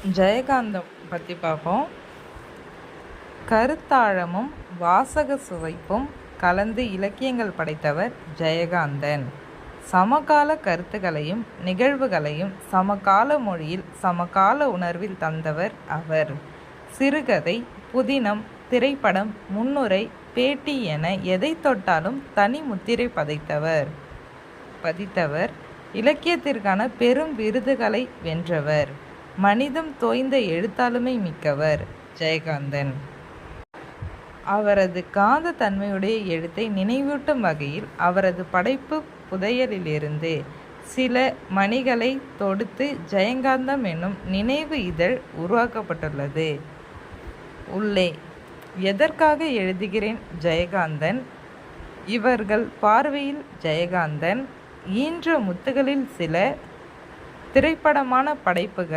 ஜெயகாந்தம் பற்றி பார்ப்போம். கருத்தாழமும் வாசக சுவைப்பும் கலந்து இலக்கியங்கள் படைத்தவர் ஜெயகாந்தன். சமகால கருத்துகளையும் நிகழ்வுகளையும் சமகால மொழியில் சமகால உணர்வில் தந்தவர் அவர். சிறுகதை, புதினம், திரைப்படம், முன்னுரை, பேட்டி என எதை தொட்டாலும் தனி முத்திரை பதித்தவர். இலக்கியத்திற்கான பெரும் விருதுகளை வென்றவர். மனிதம் தோய்ந்த எழுத்தாளுமை மிக்கவர் ஜெயகாந்தன். அவரது காந்த தன்மையுடைய எழுத்தை நினைவூட்டும் வகையில் அவரது படைப்பு புதையலிலிருந்து சில மணிகளை தொடுத்து ஜெயகாந்தம் என்னும் நினைவு இதழ் உருவாக்கப்பட்டுள்ளது. உள்ளே எதற்காக எழுதுகிறேன் ஜெயகாந்தன். இவர்கள் பார்வையில் ஜெயகாந்தன் ஈன்ற முத்துகளில் சில திரைப்படமான படைப்புகள்